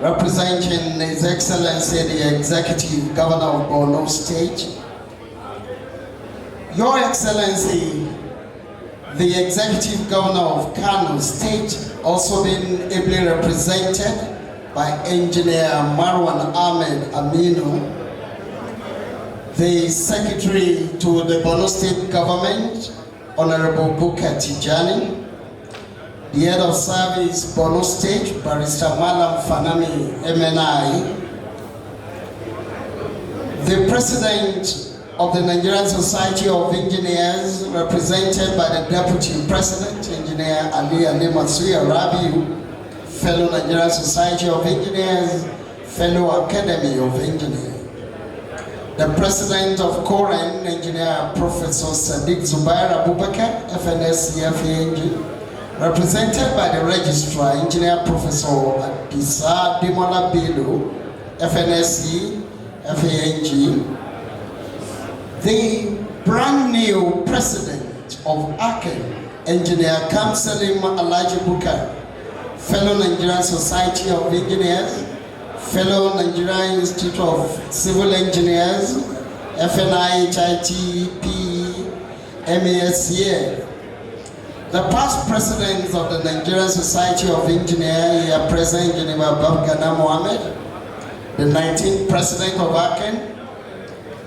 representing His Excellency the Executive Governor of Borno State, Your Excellency the Executive Governor of Kano State, also being ably represented by Engineer Marwan Ahmed Aminu, the Secretary to the Borno State Government, Honorable Bukar, the Head of Service, Borno State, Barrister Malam Fanami MNI, the President of the Nigerian Society of Engineers, represented by the Deputy President, Engineer Ali Matsui Rabiu, fellow Nigerian Society of Engineers, fellow Academy of Engineers, the President of Koren, Engineer Professor Sadiq Zubair Bukar, FNSE FNIHTE, represented by the Registrar, Engineer Professor Adisa Demola Bello, FNSE FNIHTE, the brand new President of ACEN, Engineer Kam-Selem Bukar, fellow Nigerian Society of Engineers, fellow Nigerian Institute of Civil Engineers, FNIHTE, M.ASCE, the past presidents of the Nigerian Society of Engineers, here present, Engineer Babgana Mohammed, the 19th President of ACEN,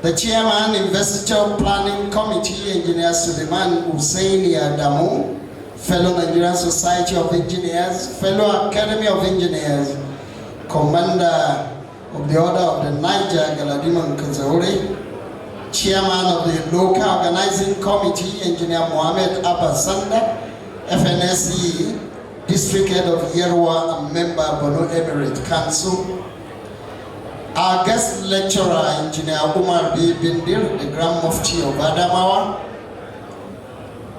the Chairman, Investiture Planning Committee, Engineer Suleiman Husseini Adamu, fellow Nigerian Society of Engineers, fellow Academy of Engineers, Commander of the Order of the Niger, Galadima Nkazaure, Chairman of the Local Organizing Committee, Engineer Mohammed Abbasanda, FNSE, District Head of Yerwa and Member Borno Emirate Council, our guest lecturer, Engineer Umar B. Bindir, the Grand Mufti of Adamawa,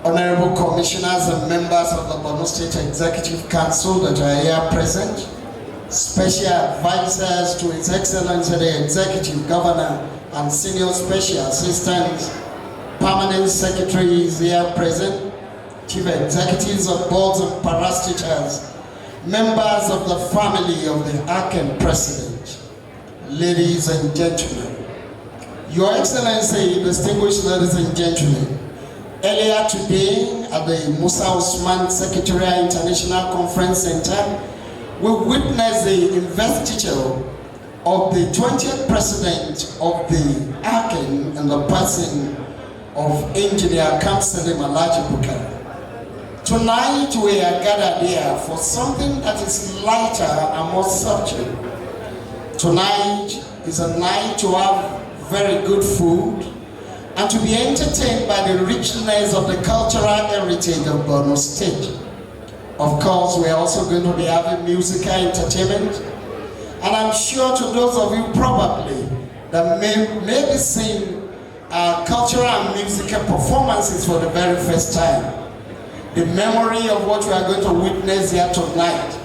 Honorable Commissioners and members of the Borno State Executive Council that are here present, special advisors to His Excellency the Executive Governor and Senior Special Assistants, Permanent Secretaries here present, Chief Executives of Boards and Parastatals, members of the family of the ACEN President, ladies and gentlemen. Your Excellency, distinguished ladies and gentlemen, earlier today at the Musa Usman Secretariat International Conference Center, we witnessed the investiture of the 20th President of the ACEN and the person of Engineer Kam-Selem Bukar. Tonight we are gathered here for something that is lighter and more subtle. Tonight is a night to have very good food and to be entertained by the richness of the cultural heritage of Borno State. Of course, we're also going to be having musical entertainment, and I'm sure to those of you probably that may be seeing cultural and musical performances for the very first time. The memory of what we are going to witness here tonight,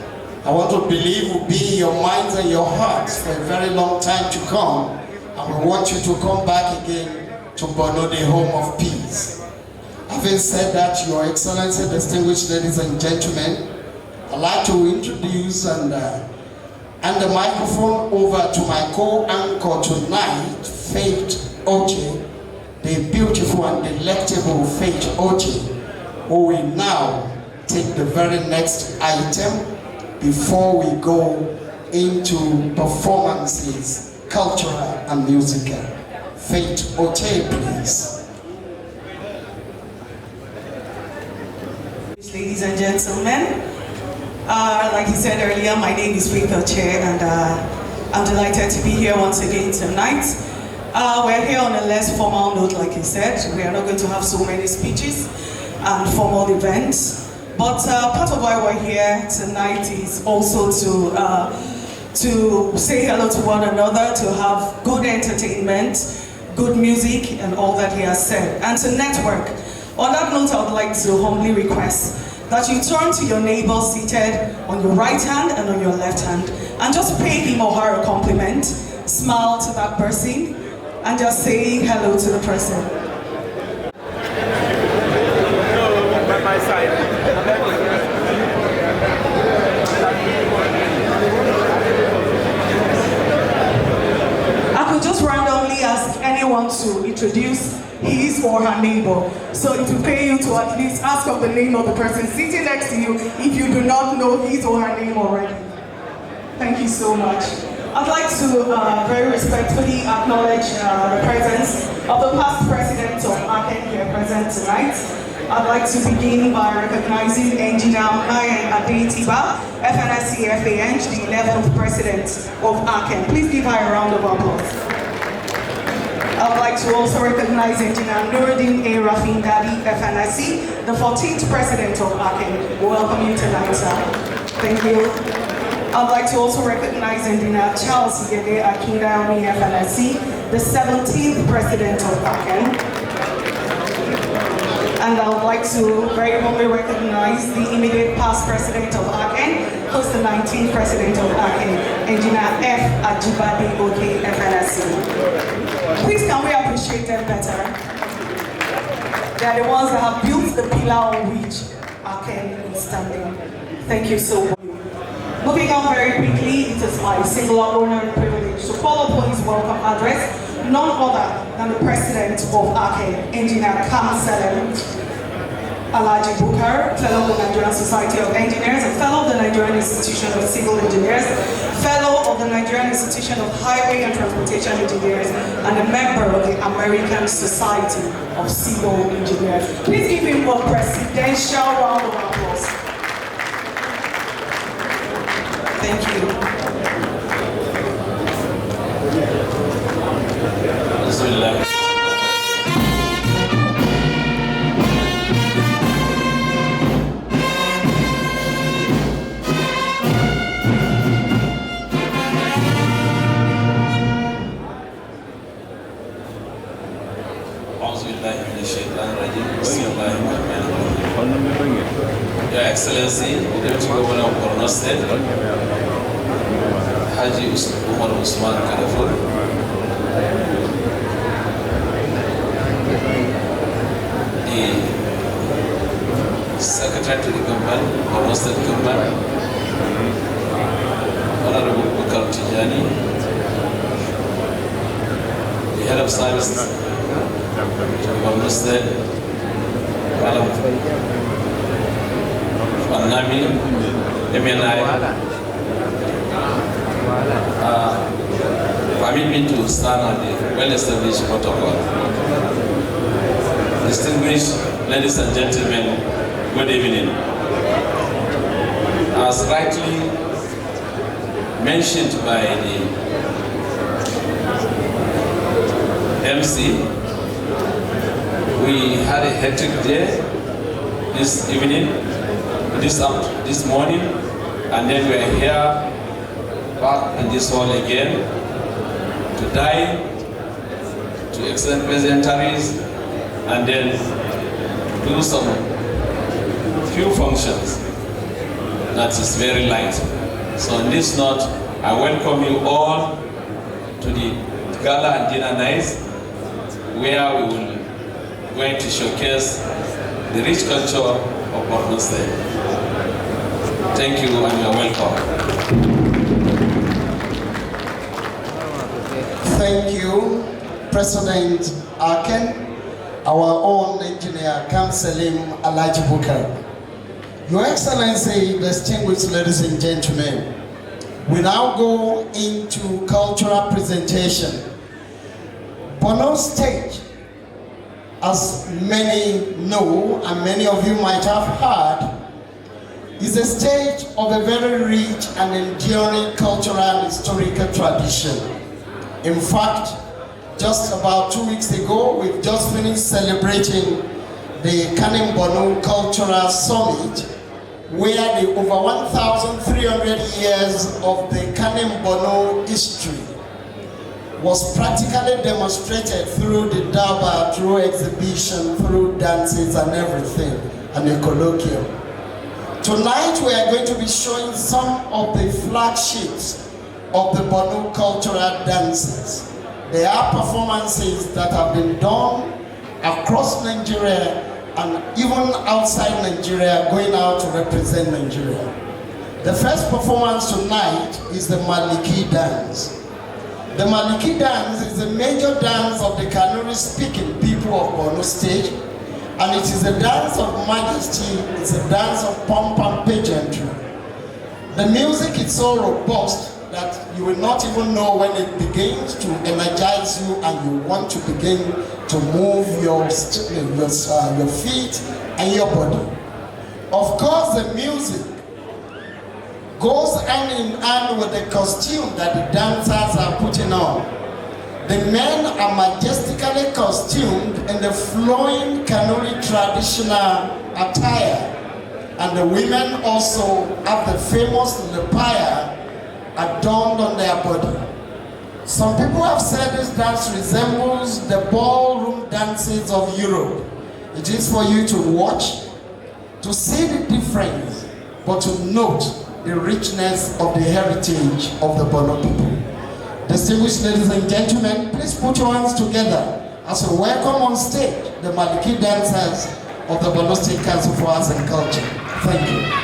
I want to believe will be in your minds and your hearts for a very long time to come, and we want you to come back again to Borno, the home of peace. Having said that, Your Excellency, distinguished ladies and gentlemen, I'd like to introduce and hand the microphone over to my co-anchor tonight, Faith Oche, the beautiful and delectable Faith Oche, who will now take the very next item before we go into performances, cultural and musical. Faith Oche, please. Ladies and gentlemen, like you said earlier, my name is Faith Oche, and I'm delighted to be here once again tonight. We're here on a less formal note, like you said. We are not going to have so many speeches and formal events. But part of why we're here tonight is also to say hello to one another, to have good entertainment, good music, and all that he has said, and to network. On that note, I would like to humbly request that you turn to your neighbor seated on your right hand and on your left hand, and just pay him or her a compliment, smile to that person, and just say hello to the person. By my side. everyone to introduce his or her neighbor. So it will pay you to at least ask of the name of the person sitting next to you if you do not know his or her name already. Thank you so much. I'd like to very respectfully acknowledge the presence of the past president of ACEN here present tonight. I'd like to begin by recognizing Engineer Adetiba, FNSE FAN, the 11th president of ACEN. Please give her a round of applause. I'd like to also recognize Engineer Nuruddin A. Rafindadi, FNICE, the 14th president of ACEN. Welcome you tonight, sir. Thank you. I'd like to also recognize Engineer Charles Yede Akindayomi, FNICE, the 17th president of ACEN. And I would like to very humbly recognize the immediate past president of ACEN, who's the 19th president of ACEN, Engineer F. Ajibade Oke, FNSE. Please can we appreciate them better? They are the ones that have built the pillar on which ACEN is standing. Thank you so much. Moving on very quickly, it is my singular honor and privilege to call upon his welcome address, none other than the president of ACEN, Engineer Kam-Selem, Alhaji Bukar, fellow of the Nigerian Society of Engineers, and fellow of the Nigerian Institution of Civil Engineers, fellow of the Nigerian Institution of Highway and Transportation Engineers, and a member of the American Society of Civil Engineers. Please give him a presidential round of applause. Thank you. Your Excellency, Deputy Governor of Borno State, Haji Umar Usman Kadafur, the Secretary to the Government, Borno State Government, Honorable Bukar Tijani, the Head of Service to Borno State, Madam Fanami, MNI, permit me to stand on the well-established protocol. Distinguished ladies and gentlemen, good evening. As rightly mentioned by the MC, we had a hectic day this evening, this morning, and then we are here back in this hall again to dine, to extend presentaries, and then do some few functions that is very light. So on this note, I welcome you all to the Gala and dinner nights, where we will going to showcase the rich culture of Borno State. Thank you and you're welcome. Thank you, President ACEN, our own engineer Kam-Selem Alhaji Bukar. Your Excellency, distinguished ladies and gentlemen, we now go into cultural presentation. Borno State, as many know and many of you might have heard, is a state of a very rich and enduring cultural and historical tradition. In fact, just about 2 weeks ago, we've just finished celebrating the Kanem Borno Cultural Summit, where the over 1,300 years of the Kanem Borno history was practically demonstrated through the Daba, through exhibition, through dances and everything, and a colloquium. Tonight we are going to be showing some of the flagships of the Borno cultural dances. There are performances that have been done across Nigeria and even outside Nigeria, going out to represent Nigeria. The first performance tonight is the Maliki dance. The Maliki dance is a major dance of the Kanuri-speaking people of Borno State, and it is a dance of majesty, it's a dance of pomp and pageantry. The music is so robust that you will not even know when it begins to energize you and you want to begin to move your feet and your body. Of course, the music goes hand in hand with the costume that the dancers are putting on. The men are majestically costumed in the flowing Kanuri traditional attire, and the women also have the famous lepaya adorned on their body. Some people have said this dance resembles the ballroom dances of Europe. It is for you to watch, to see the difference, but to note the richness of the heritage of the Borno people. Distinguished ladies and gentlemen, please put your hands together as we welcome on stage the Maliki dancers of the Borno State Council for Arts and Culture. Thank you.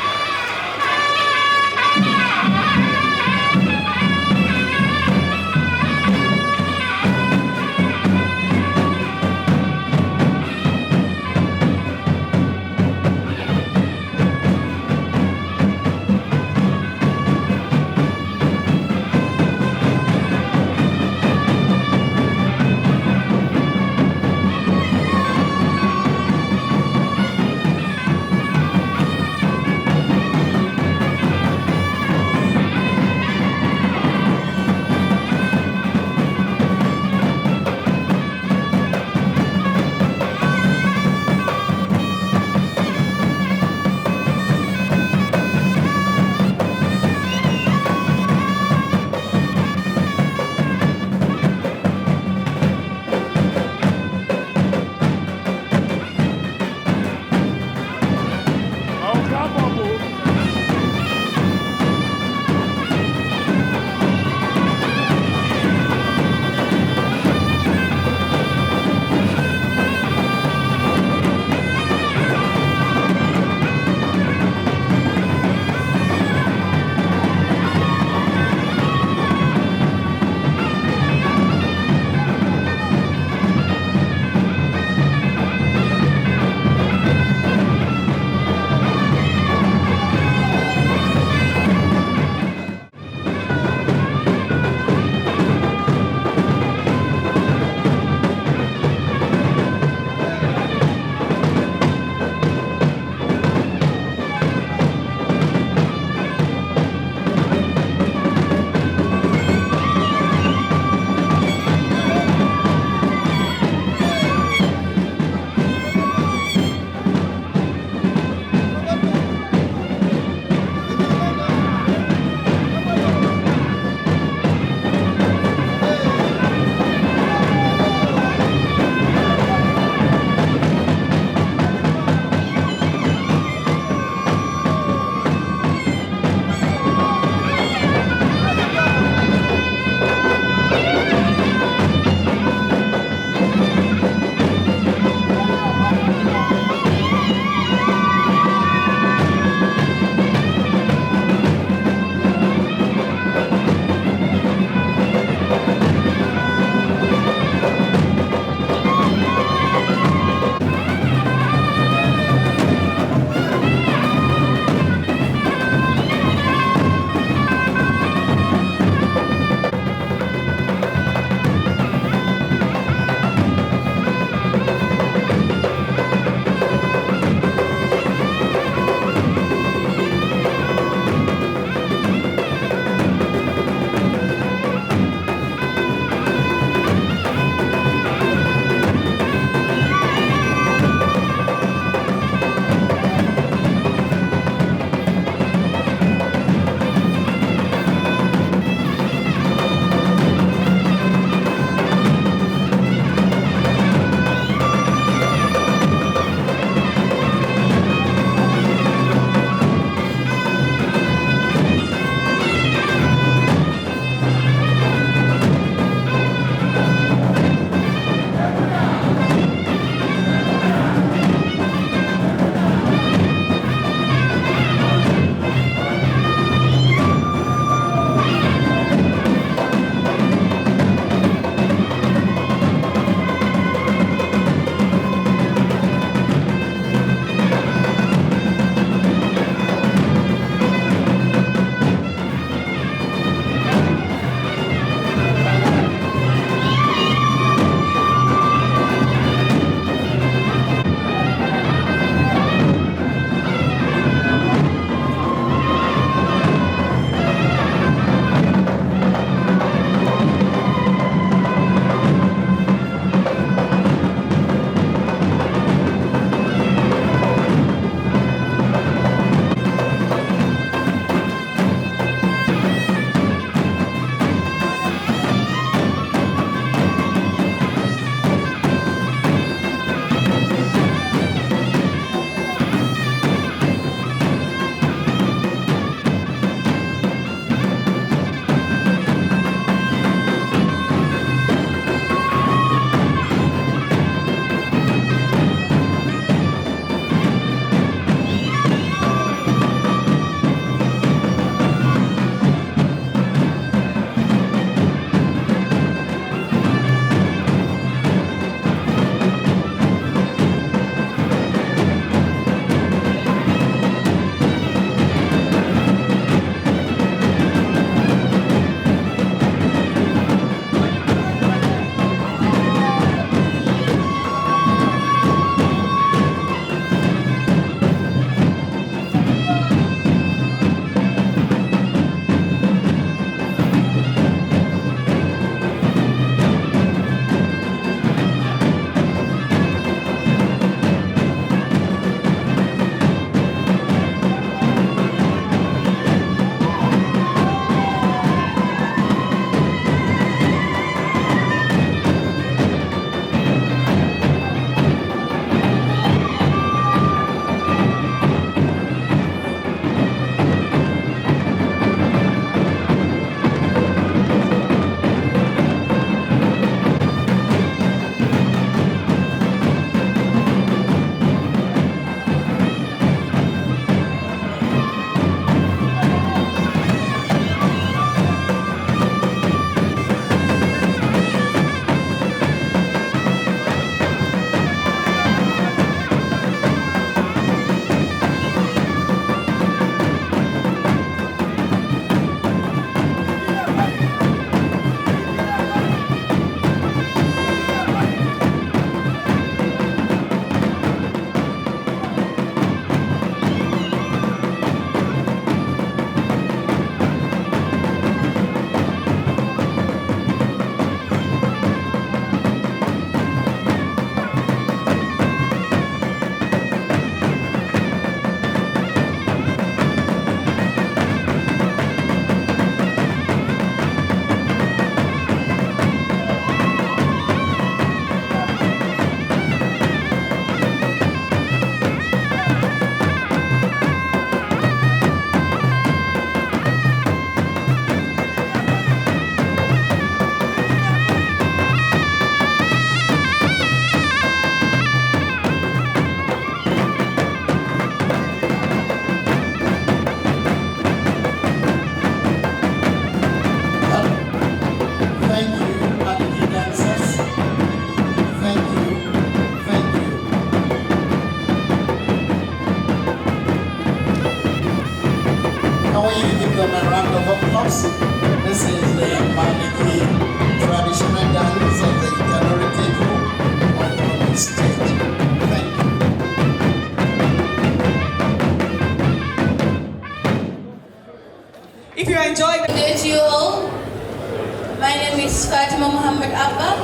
My name is Fatima Muhammad Abba.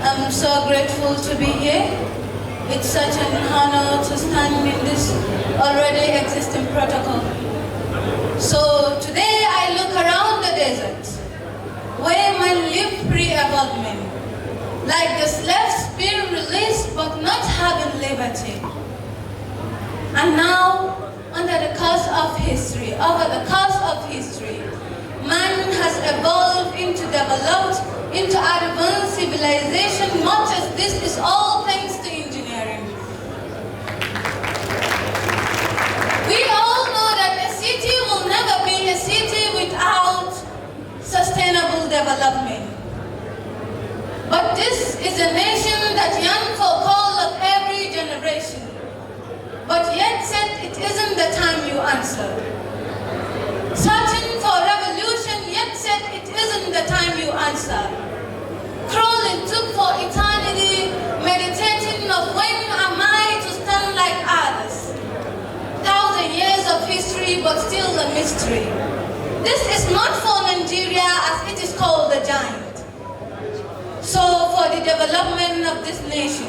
I'm so grateful to be here. It's such an honor to stand in this already existing protocol. So today I look around the desert, where men live pre-evolvement, like the slaves being released but not having liberty. And now, over the course of history, man has evolved into developed, into advanced civilization, much as this is all thanks to engineering. We all know that a city will never be a city without sustainable development. But this is a nation that yearns for call of every generation. But yet said it isn't the time you answer. Searching for revolution, yet said it isn't the time you answer. Crawling took for eternity, meditating of when am I to stand like others. 1,000 years of history, but still a mystery. This is not for Nigeria as it is called the giant. So for the development of this nation,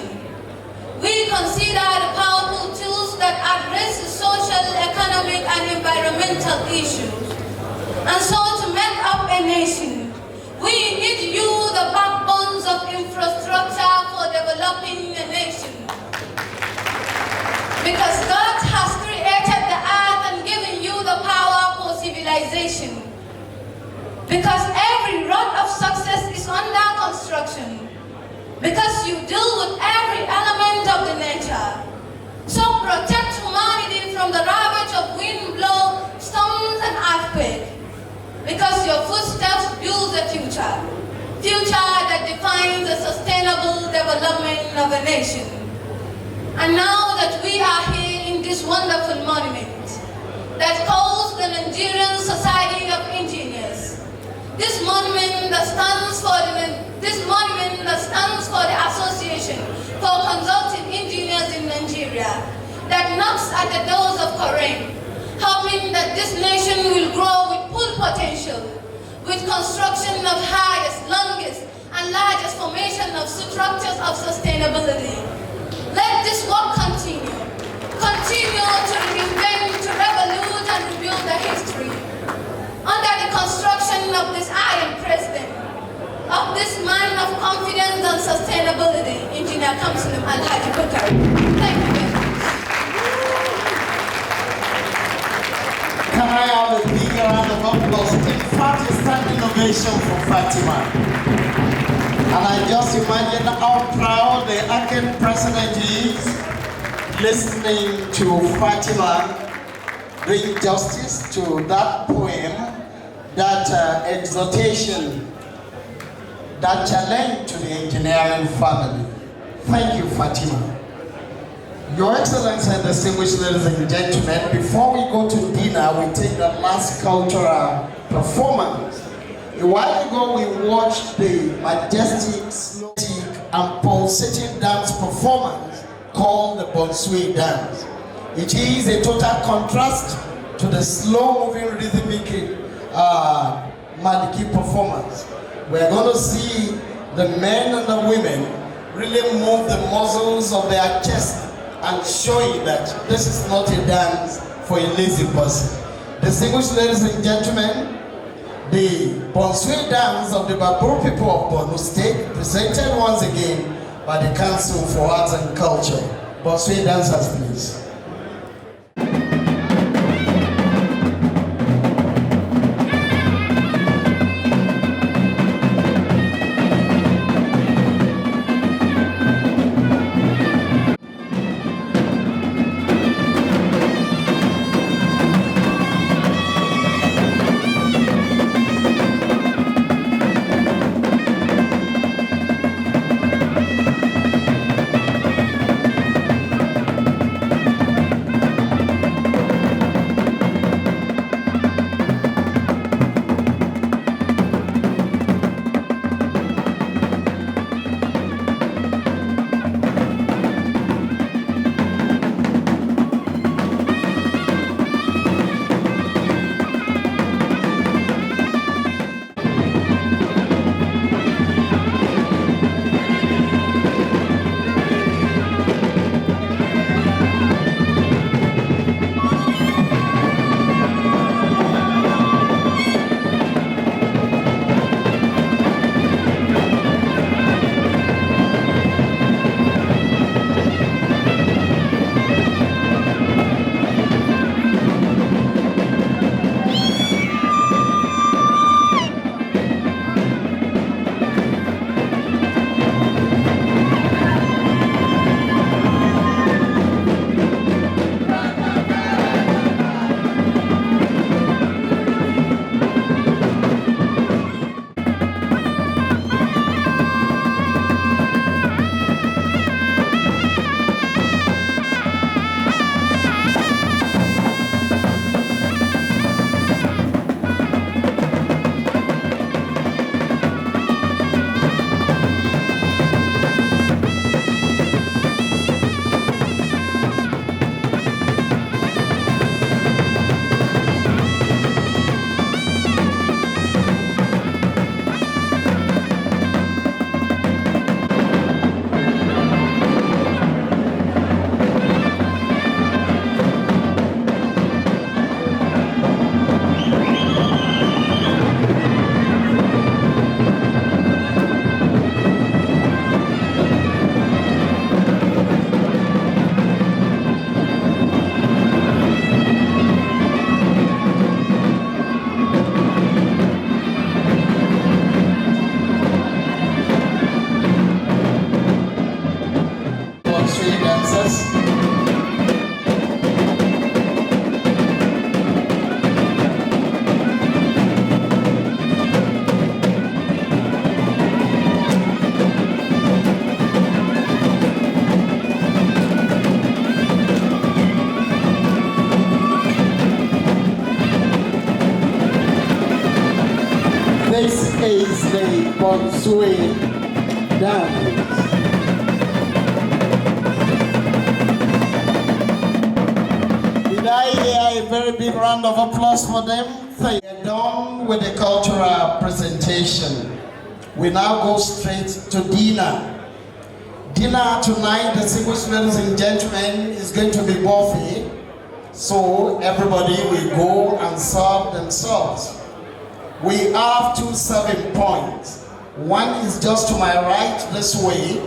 we consider the powerful tools that address the social, economic, and environmental issues. And so to make up a nation, we need you, the backbones of infrastructure for developing a nation. Because God has created the earth and given you the power for civilization. Because every road of success is under construction. Because you deal with every element of the nature. So protect humanity from the ravage of wind, blow, storms, and earthquake. Because your footsteps build the future. Future that defines the sustainable development of a nation. And now that we are here in this wonderful monument that calls the Nigerian Society of Engineers, this monument that stands for the Association for Consulting Engineers in Nigeria, that knocks at the doors of Korea, hoping that this nation will grow with full potential, with construction of highest, longest, and largest formation of structures of sustainability. Let this work continue. Continue to reinvent, to revolute, and rebuild the history. Under the construction of this iron president, of this man of confidence and sustainability, Engineer Kam-Selem Alhaji Bukar. Thank you very much. Can I have a big round of applause? In fact, it's an innovation for Fatima. And I just imagine how proud the ACEN president is listening to Fatima bring justice to that poem, that exhortation, that challenge to the engineering family. Thank you, Fatima. Your Excellency and distinguished ladies and gentlemen, before we go to dinner, we take the last cultural performance. A while ago, we watched the majestic, slow, and pulsating dance performance called the Bonsui dance. It is a total contrast to the slow-moving rhythmic Maliki performance. We're going to see the men and the women really move the muscles of their chest and showing that this is not a dance for a lazy person. Distinguished ladies and gentlemen, the Bonsui dance of the Babur people of Borno State, presented once again by the Council for Arts and Culture. Bonsui dancers, please. This is the Bonsui dance. Did I hear a very big round of applause for them? We are done with the cultural presentation. We now go straight to dinner. Dinner tonight, distinguished ladies and gentlemen, is going to be buffet. So everybody will go and serve themselves. We have 2 serving points. One is just to my right this way,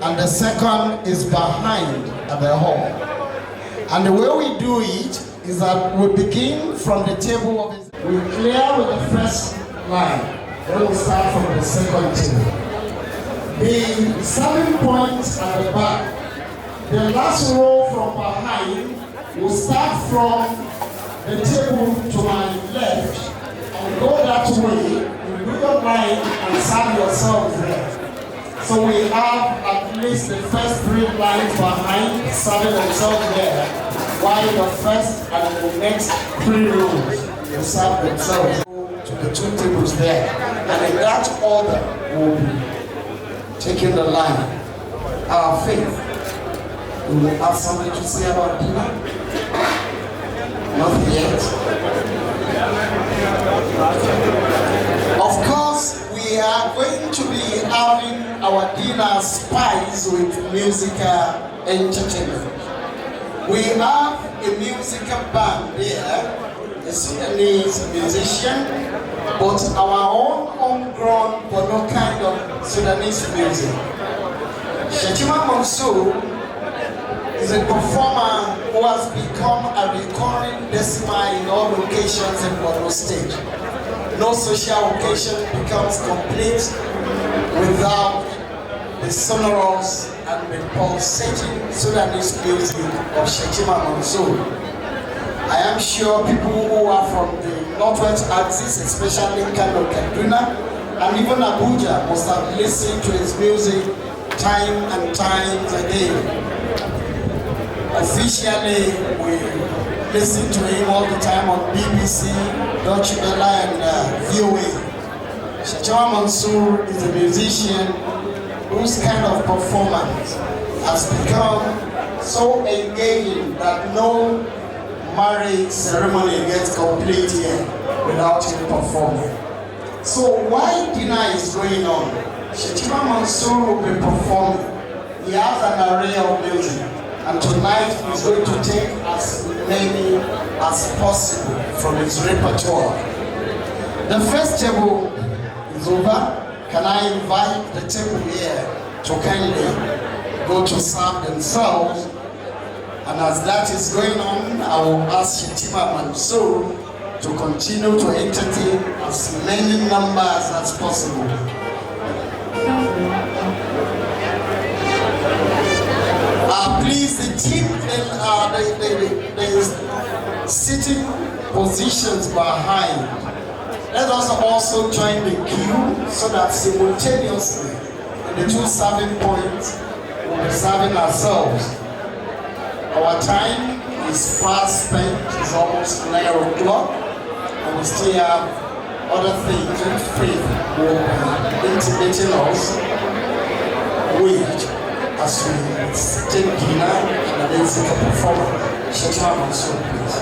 and the second is behind at the hall. And the way we do it is that we begin from the table of the... We clear with the first line, then we start from the second table. The serving points at the back, the last row from behind will start from the table to my left and go that way. You do your line and serve yourselves there. So we have at least the first 3 lines behind serving themselves there, while the first and the next 3 rows will serve themselves to the 2 tables there. And in that order will be taking the line. Our faith. We will have something to say about dinner? Not yet. Of course, we are going to be having our dinner spiced with musical entertainment. We have a musical band there, a Sudanese musician, but our own homegrown Borno kind of Sudanese music. Shetima Mansour is a performer who has become a recurring decimal in all locations in Borno State. No social occasion becomes complete without the sonorous and the pulsating Sudanese music of Shetima Mansour. I am sure people who are from the Northwest Axis, especially Kano, Kaduna, and even Abuja, must have listened to his music time and times again. Officially, we listen to him all the time on BBC, Deutsche Welle, and VOA. Shetima Mansour is a musician whose kind of performance has become so engaging that no marriage ceremony gets complete here without him performing. So while dinner is going on, Shetima Mansour will be performing. He has an array of music, and tonight he's going to take as many as possible from his repertoire. The first table is over. Can I invite the table here to kindly go to serve themselves? And as that is going on, I will ask Shetima Mansour to continue to entertain as many numbers as possible. Please, the team in the sitting positions behind, let us also join the queue so that simultaneously in the 2 serving points we'll be serving ourselves. Our time is fast spent, it's almost 9 o'clock, and we still have other things which faith will be intimating us with as we take dinner and the musical performance. Shetima Mansour, please.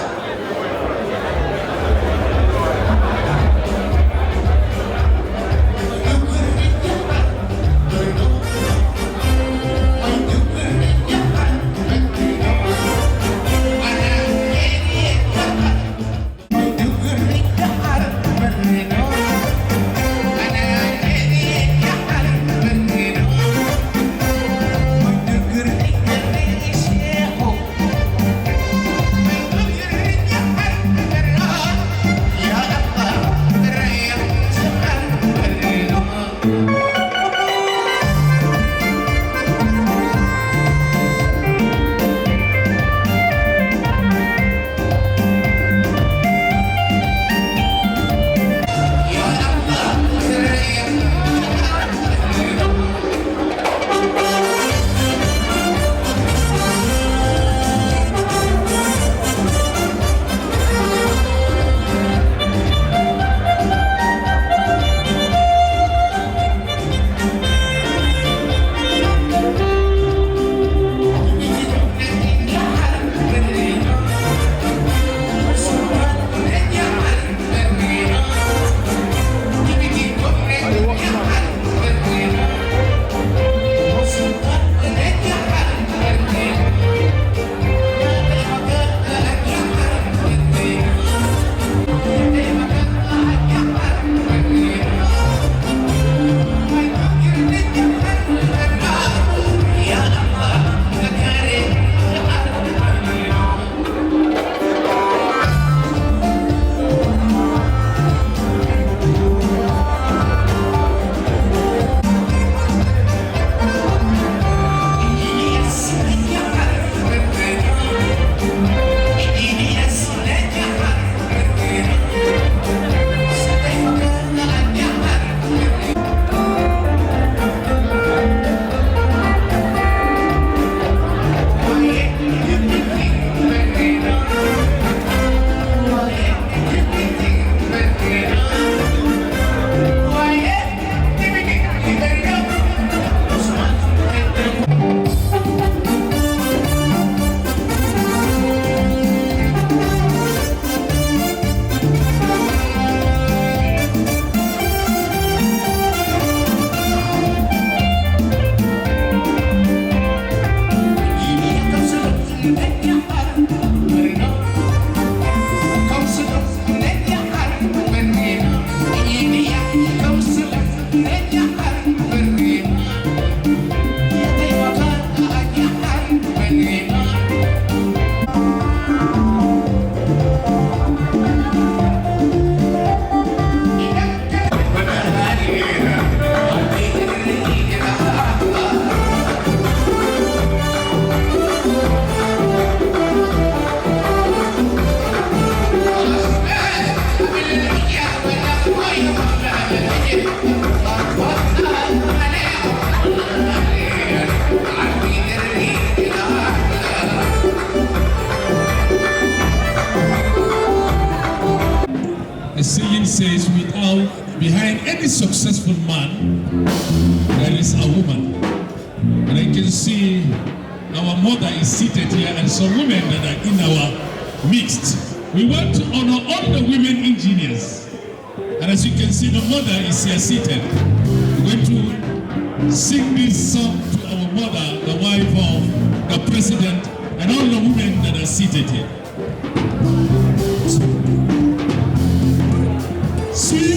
A saying says, behind any successful man, there is a woman. And I can see our mother is seated here and some women that are in our midst. We want to honor all the women engineers. And as you can see, the mother is here seated. We're going to sing this song to our mother, the wife of the president, and all the women that are seated here. Sweet